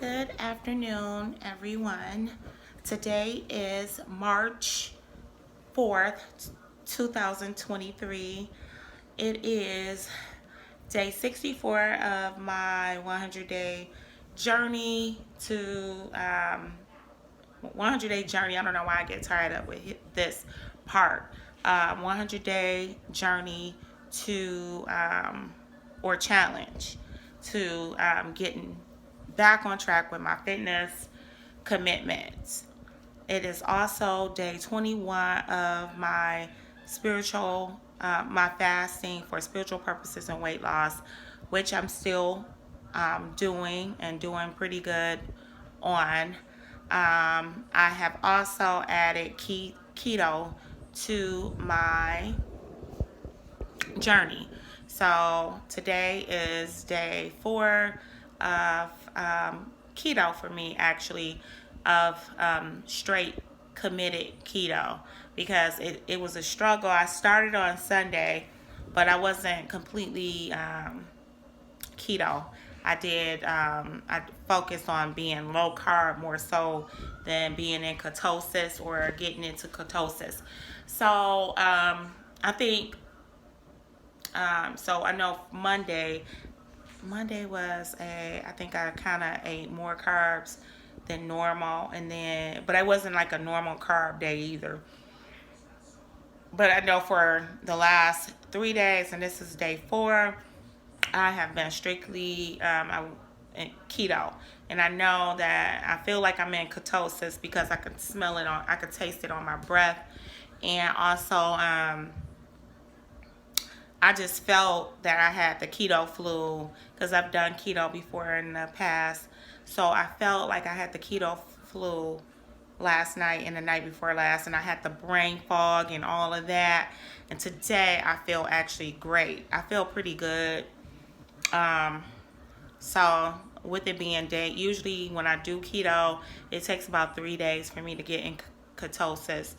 Good afternoon, everyone. Today is March 4th, 2023. It is day 64 of my 100-day journey to 100-day journey. I don't know why I get tired up with this part. 100-day journey to or challenge to getting back on track with my fitness commitments. It is also day 21 of my my fasting for spiritual purposes and weight loss, which I'm still doing and doing pretty good on. I have also added keto to my journey. So today is day 4 of keto for me, actually, of straight committed keto, because it was a struggle. I started on Sunday, but I wasn't completely keto. I focused on being low carb more so than being in ketosis or getting into ketosis. So I think so I know Monday was I think I kind of ate more carbs than normal, but it wasn't like a normal carb day either. But I know for the last 3 days, and this is day 4, I have been strictly in keto, and I know that I feel like I'm in ketosis because I could taste it on my breath, and also I just felt that I had the keto flu because I've done keto before in the past. So I felt like I had the keto flu last night and the night before last, and I had the brain fog and all of that. And today I feel actually great. I feel pretty good. So with it being day, usually when I do keto, it takes about 3 days for me to get in ketosis.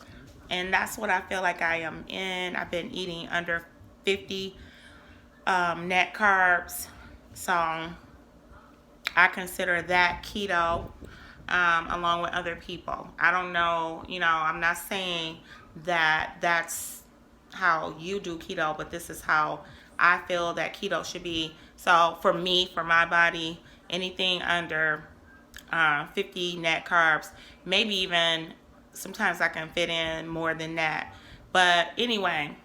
And that's what I feel like I am in. I've been eating under 50 net carbs. So I consider that keto, along with other people. I don't know, I'm not saying that that's how you do keto, but this is how I feel that keto should be. So for me, for my body, anything under 50 net carbs, maybe even sometimes I can fit in more than that. But anyway,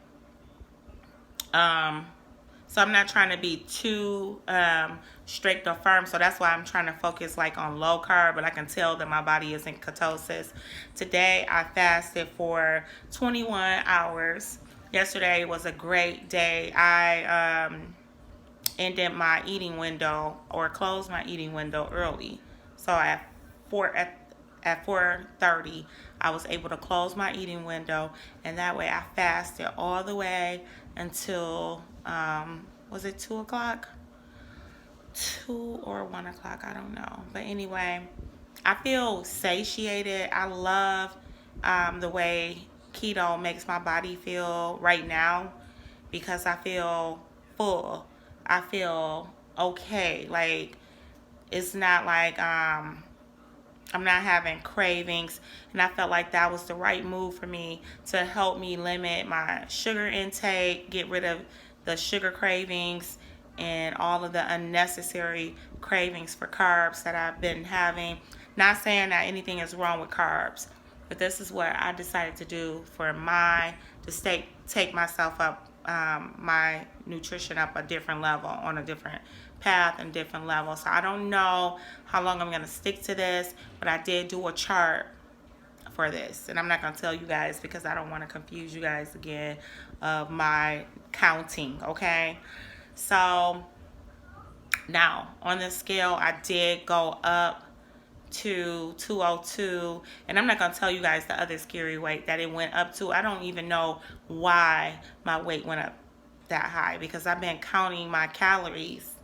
so I'm not trying to be too strict or firm. So that's why I'm trying to focus like on low carb, but I can tell that my body is in ketosis. Today I fasted for 21 hours. Yesterday was a great day. I ended my eating window or closed my eating window early. So at 4:30, I was able to close my eating window, and that way I fasted all the way until was it 2 o'clock? 2 or 1 o'clock, I don't know. But anyway, I feel satiated. I love the way keto makes my body feel right now because I feel full. I feel okay. Like, it's not like I'm not having cravings, and I felt like that was the right move for me to help me limit my sugar intake, get rid of the sugar cravings and all of the unnecessary cravings for carbs that I've been having. Not saying that anything is wrong with carbs, but this is what I decided to do to take myself up, my nutrition up a different level, on a different path and different level. So I don't know how long I'm going to stick to this, but I did do a chart for this, and I'm not going to tell you guys because I don't want to confuse you guys again of my counting, okay? So now on the scale, I did go up to 202, and I'm not going to tell you guys the other scary weight that it went up to. I don't even know why my weight went up that high, because I've been counting my calories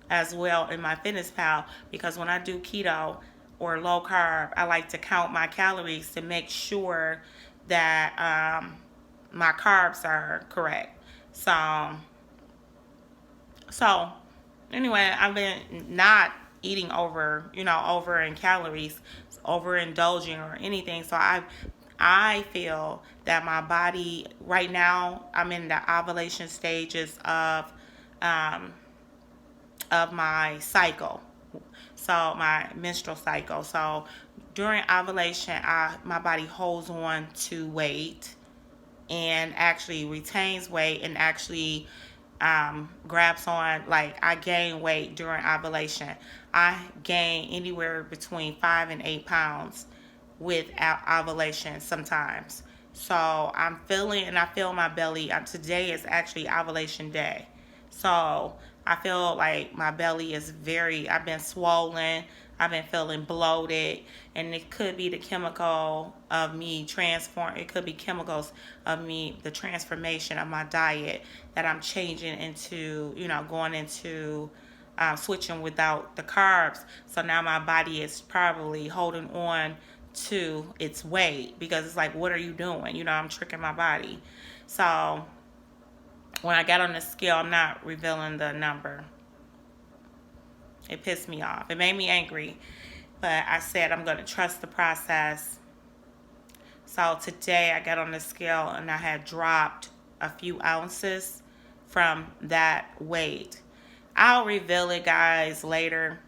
as well in my fitness pal, because when I do keto or low carb, I like to count my calories to make sure that my carbs are correct. So anyway, I've been not eating over, over in calories, overindulging or anything. So I feel that my body right now, I'm in the ovulation stages of my cycle. So my menstrual cycle. So during ovulation, my body holds on to weight and actually retains weight and actually grabs on. Like, I gain weight during ovulation. I gain anywhere between 5 and 8 pounds with ovulation sometimes. So I feel my belly. Today is actually ovulation day. So I feel like my belly is I've been swollen. I've been feeling bloated, and it could be the chemical of me transform. It could be chemicals of me, the transformation of my diet that I'm changing into, going into switching without the carbs. So now my body is probably holding on to its weight because it's like, what are you doing? I'm tricking my body. So when I got on the scale, I'm not revealing the number. It pissed me off. It made me angry. But I said I'm going to trust the process. So today I got on the scale and I had dropped a few ounces from that weight. I'll reveal it, guys, later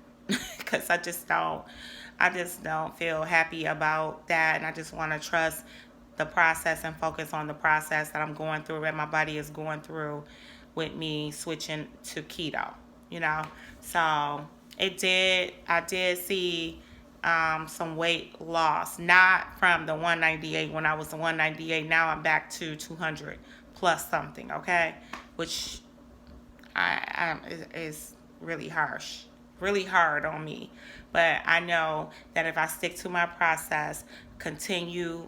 because I just don't feel happy about that, and I just want to trust the process and focus on the process that I'm going through, that my body is going through with me switching to keto, So I did see some weight loss, not from the 198 when I was the 198. Now I'm back to 200 plus something, okay? Which is really harsh, really hard on me. But I know that if I stick to my process, continue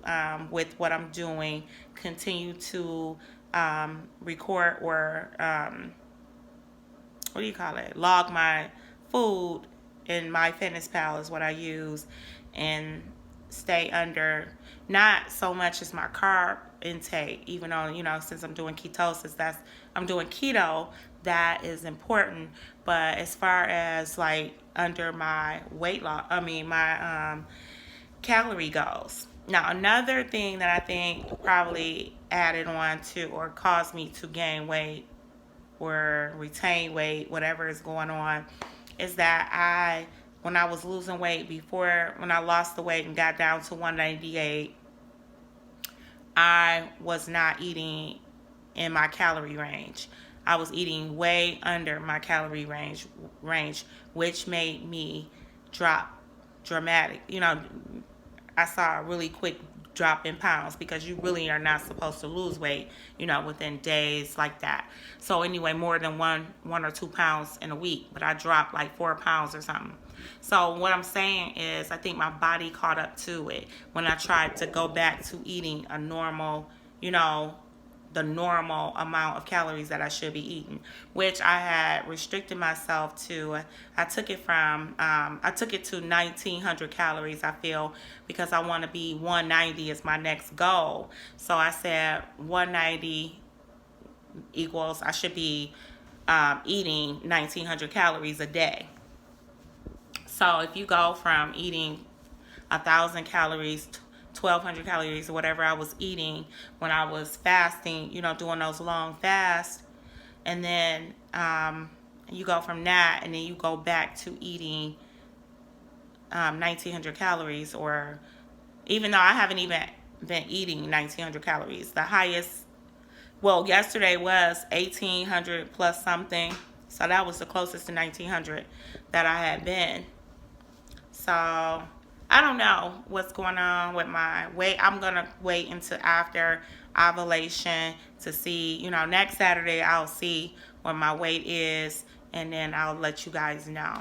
with what I'm doing, continue to record or log my food in MyFitnessPal is what I use, and stay under not so much as my carb intake, even though since I'm doing ketosis, I'm doing keto, that is important. But as far as like under my weight loss, my calorie goals. Now, another thing that I think probably added on to or caused me to gain weight or retain weight, whatever is going on, is that when I was losing weight when I lost the weight and got down to 198, I was not eating in my calorie range. I was eating way under my calorie range, which made me drop dramatic. I saw a really quick drop in pounds because you really are not supposed to lose weight, within days like that. So anyway, more than one or 2 pounds in a week, but I dropped like 4 pounds or something. So what I'm saying is I think my body caught up to it when I tried to go back to eating a normal, the normal amount of calories that I should be eating, which I had restricted myself to. I took it to 1,900 calories, I feel, because I want to be 190 is my next goal. So I said 190 equals I should be eating 1,900 calories a day. So if you go from eating 1,000 calories, 1,200 calories, or whatever I was eating when I was fasting, doing those long fasts, and then you go from that, and then you go back to eating 1,900 calories, or even though I haven't even been eating 1,900 calories, the highest, yesterday was 1,800 plus something, so that was the closest to 1,900 that I had been. So I don't know what's going on with my weight. I'm going to wait until after ovulation to see, next Saturday I'll see what my weight is, and then I'll let you guys know.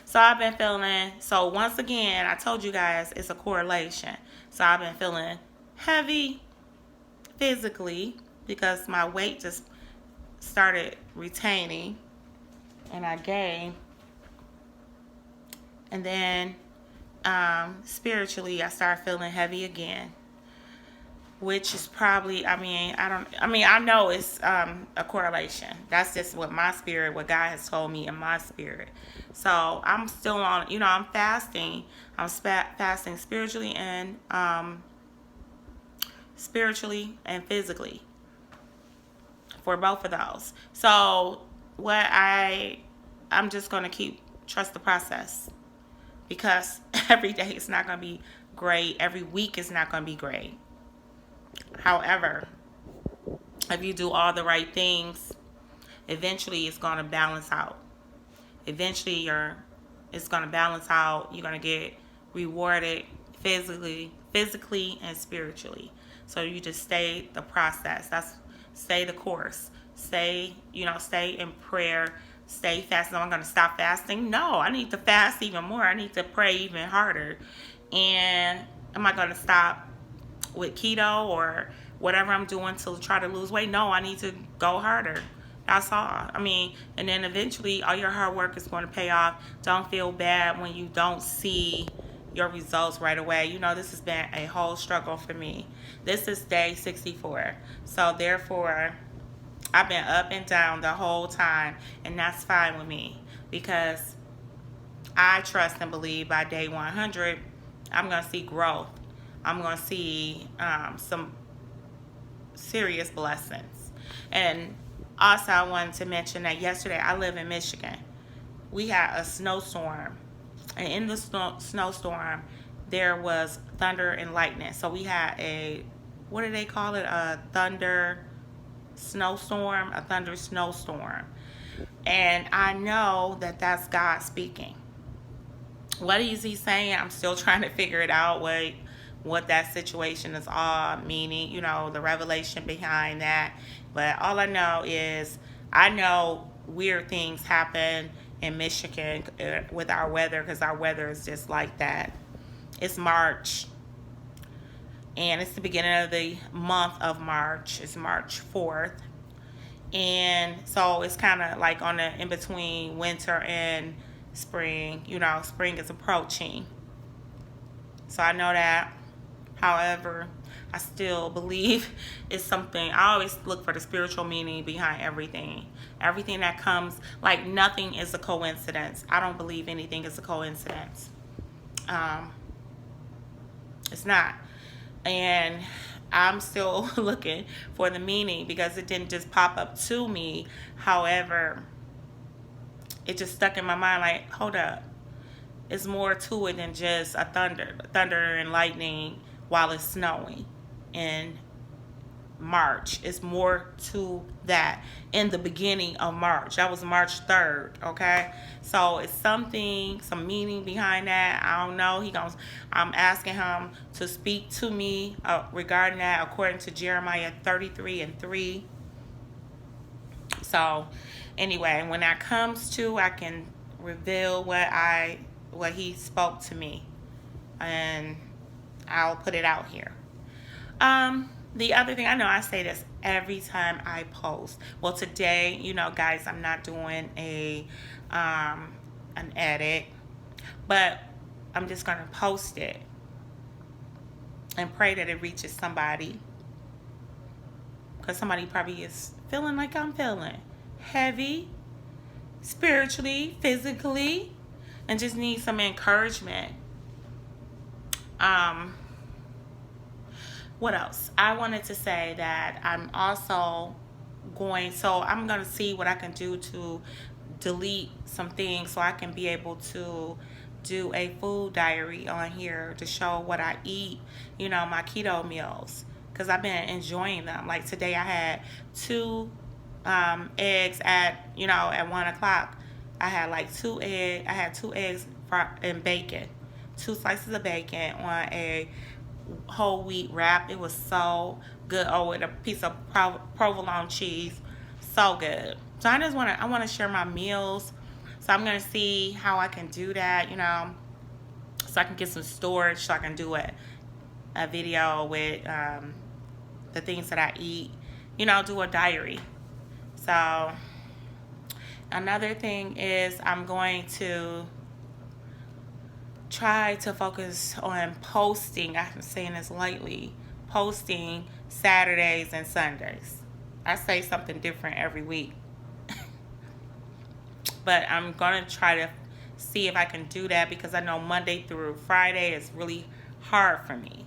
So I've been feeling, so once again, I told you guys it's a correlation. So I've been feeling heavy physically because my weight just started retaining and I gained. And then spiritually, I started feeling heavy again, which is probably, I know it's a correlation. That's just what my spirit, what God has told me in my spirit. So I'm still on, I'm fasting. I'm fasting spiritually and physically for both of those. So I'm just going to keep trust the process, because every day is not going to be great. Every week is not going to be great. However, if you do all the right things, eventually it's going to balance out. Eventually it's going to balance out. You're going to get rewarded physically and spiritually. So you just stay the process. Stay the course. Stay in prayer. Stay fasting. I'm going to stop fasting. No, I need to fast even more. I need to pray even harder. And am I going to stop with keto or whatever I'm doing to try to lose weight? No, I need to go harder. That's all. And then eventually all your hard work is going to pay off. Don't feel bad when you don't see your results right away. This has been a whole struggle for me. This is day 64. So therefore, I've been up and down the whole time, and that's fine with me, because I trust and believe by day 100, I'm going to see growth. I'm going to see some serious blessings. And also, I wanted to mention that yesterday, I live in Michigan. We had a snowstorm. And in the snowstorm, there was thunder and lightning. So we had what do they call it? A thunder snowstorm, a thunder snowstorm. And I know that that's God speaking. What is he saying? I'm still trying to figure it out, what that situation is all meaning, the revelation behind that. But all I know is, I know weird things happen in Michigan with our weather, because our weather is just like that. It's March, and it's the beginning of the month of March. It's March 4th. And so it's kind of like in between winter and spring. Spring is approaching. So I know that. However, I still believe it's something. I always look for the spiritual meaning behind everything. Everything that comes, like, nothing is a coincidence. I don't believe anything is a coincidence. It's not. And I'm still looking for the meaning, because it didn't just pop up to me. However, it just stuck in my mind, like, hold up. It's more to it than just a thunder and lightning while it's snowing in March. It's more to that in the beginning of March. That was March 3rd, okay? So it's some meaning behind that. I don't know. I'm asking him to speak to me regarding that, according to Jeremiah 33:3. So anyway, when that comes to, I can reveal what he spoke to me, and I'll put it out here. The other thing, I know I say this every time I post. Well, today, guys, I'm not doing an edit, but I'm just going to post it and pray that it reaches somebody, because somebody probably is feeling like I'm feeling, heavy, spiritually, physically, and just need some encouragement. What else? I wanted to say that I'm also going to see what I can do to delete some things, so I can be able to do a food diary on here to show what I eat, my keto meals, because I've been enjoying them. Like today, I had 2 eggs at 1 o'clock. I had 2 eggs and bacon, 2 slices of bacon on a whole wheat wrap. It was so good. Oh, with a piece of provolone cheese, so good. So I want to share my meals. So I'm gonna see how I can do that, so I can get some storage, so I can do a video with the things that I eat, do a diary. So another thing is, I'm going to try to focus on posting. I'm saying this lightly, posting Saturdays and Sundays. I say something different every week. But I'm going to try to see if I can do that, because I know Monday through Friday is really hard for me.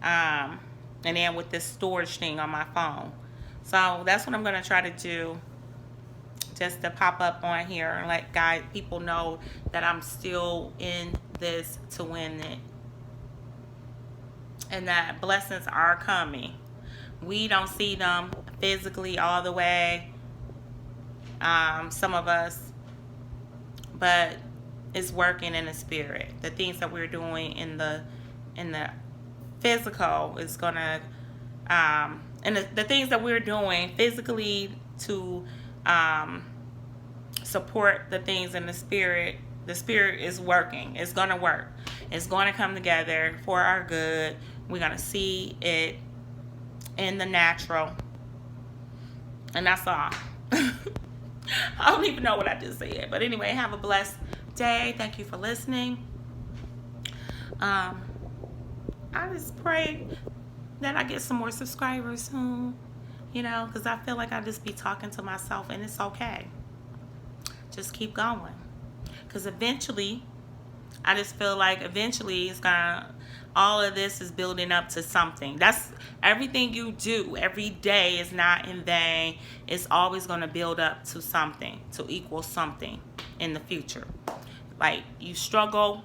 And then with this storage thing on my phone. So that's what I'm going to try to do, just to pop up on here and let people know that I'm still in this to win it. And that blessings are coming. We don't see them physically all the way, some of us, but it's working in the spirit. The things that we're doing in the physical is gonna, and the things that we're doing physically to support the things in the spirit is working. It's gonna work. It's going to come together for our good. We're gonna see it in the natural, and that's all. I don't even know what I just said, but anyway, have a blessed day. Thank you for listening. I just pray that I get some more subscribers soon, because I feel like I just be talking to myself, and it's okay. Just keep going, because eventually, I just feel like eventually all of this is building up to something. That's everything you do every day is not in vain. It's always going to build up to something, to equal something in the future. Like, you struggle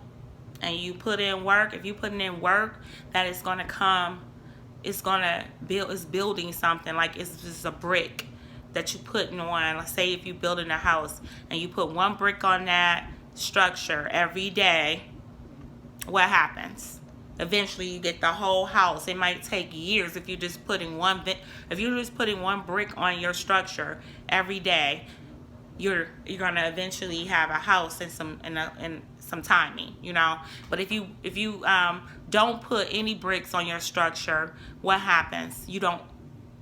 and you put in work. If you put in work, that is going to come. It's going to build. It's building something. Like, it's just a brick that you putting on. Let's say if you building a house and you put one brick on that structure every day, what happens? Eventually you get the whole house. It might take years if you're just putting one brick on your structure every day. You're gonna eventually have a house in some timing, But if you don't put any bricks on your structure, what happens? You don't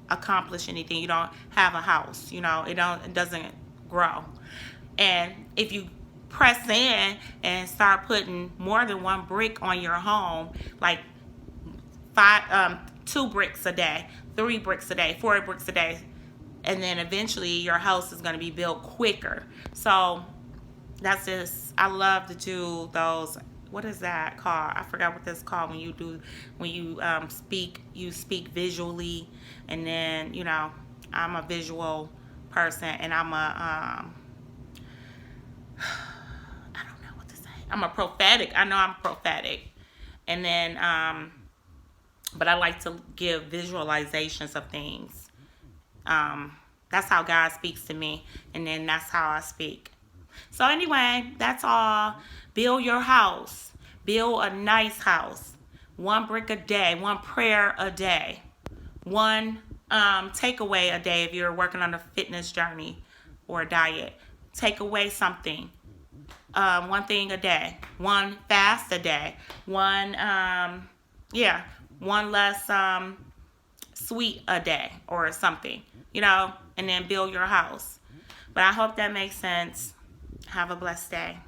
accomplish anything. You don't have a house. It doesn't grow. And if you press in and start putting more than one brick on your home, like 2 bricks a day, 3 bricks a day, 4 bricks a day, and then eventually your house is going to be built quicker. So that's just, I love to do those. What is that called? I forgot what that's called when you speak visually, and then I'm a visual person, and I'm a prophetic. I know I'm prophetic. And then, but I like to give visualizations of things. That's how God speaks to me. And then that's how I speak. So anyway, that's all. Build your house. Build a nice house. 1 brick a day. 1 prayer a day. 1 takeaway a day if you're working on a fitness journey or a diet. Take away something. 1 thing a day, 1 fast a day, 1 less sweet a day or something, and then build your house. But I hope that makes sense. Have a blessed day.